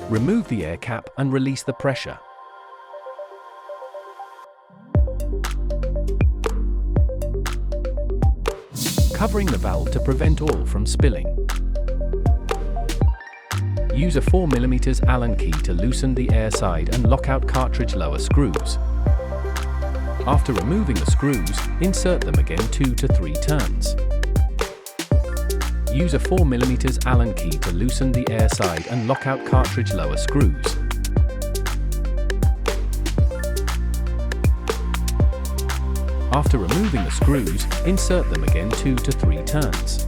Remove the air cap and release the pressure. Covering the valve to prevent oil from spilling. Use a 4mm Allen key to loosen the air side and lock out cartridge lower screws. After removing the screws, insert them again 2 to 3 turns. Use a 4mm Allen key to loosen the air side and lock out cartridge lower screws. After removing the screws, insert them again 2 to 3 turns.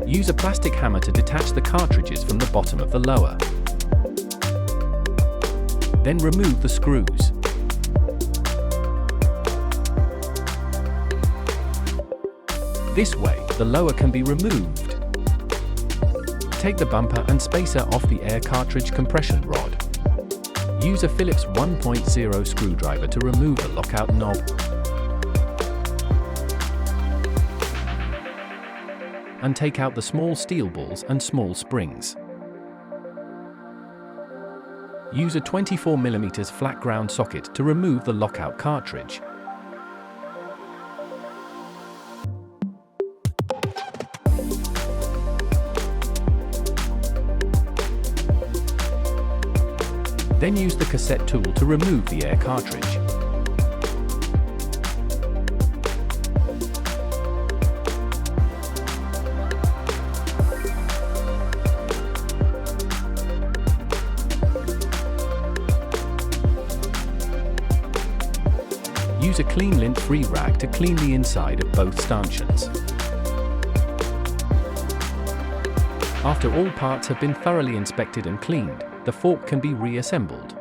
Use a plastic hammer to detach the cartridges from the bottom of the lower. Then remove the screws. This way, the lower can be removed. Take the bumper and spacer off the air cartridge compression rod. Use a Phillips 1.0 screwdriver to remove the lockout knob. And take out the small steel balls and small springs. Use a 24mm flat ground socket to remove the lockout cartridge. Then use the cassette tool to remove the air cartridge. Use a clean lint-free rag to clean the inside of both stanchions. After all parts have been thoroughly inspected and cleaned, the fork can be reassembled.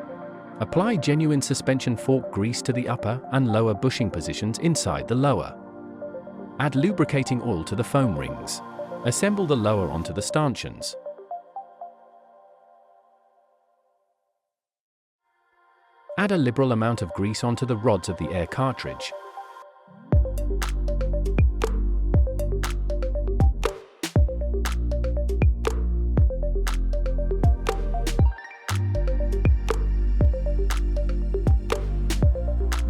Apply genuine suspension fork grease to the upper and lower bushing positions inside the lower. Add lubricating oil to the foam rings. Assemble the lower onto the stanchions. Add a liberal amount of grease onto the rods of the air cartridge.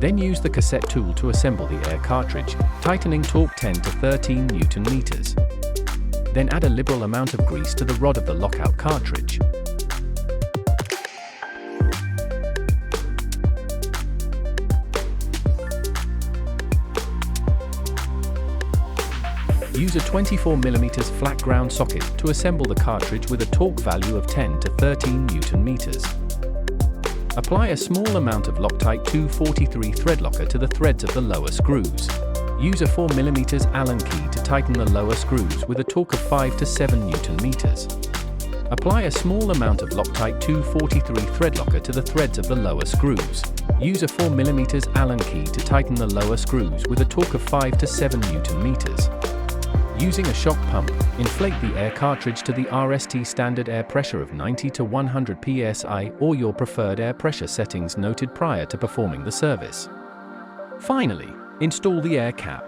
Then use the cassette tool to assemble the air cartridge, tightening torque 10 to 13 Newton meters. Then add a liberal amount of grease to the rod of the lockout cartridge. Use a 24mm flat ground socket to assemble the cartridge with a torque value of 10 to 13 Newton meters. Apply a small amount of Loctite 243 thread locker to the threads of the lower screws. Use a 4mm Allen key to tighten the lower screws with a torque of 5 to 7 Newton meters. Apply a small amount of Loctite 243 thread locker to the threads of the lower screws. Use a 4mm Allen key to tighten the lower screws with a torque of 5 to 7 Newton meters. Using a shock pump, inflate the air cartridge to the RST standard air pressure of 90 to 100 psi or your preferred air pressure settings noted prior to performing the service. Finally, install the air cap.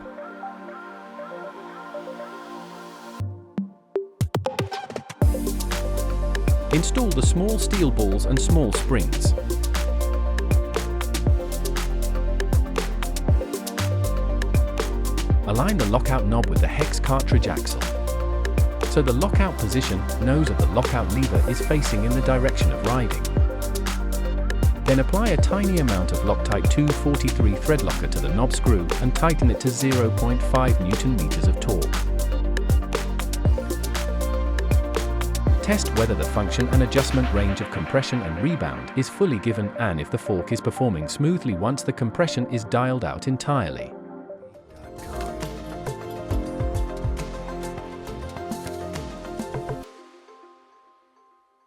Install the small steel balls and small springs. Align the lockout knob with the hex cartridge axle, so the lockout position nose of the lockout lever is facing in the direction of riding. Then apply a tiny amount of Loctite 243 thread locker to the knob screw and tighten it to 0.5 Newton meters of torque. Test whether the function and adjustment range of compression and rebound is fully given and if the fork is performing smoothly once the compression is dialed out entirely.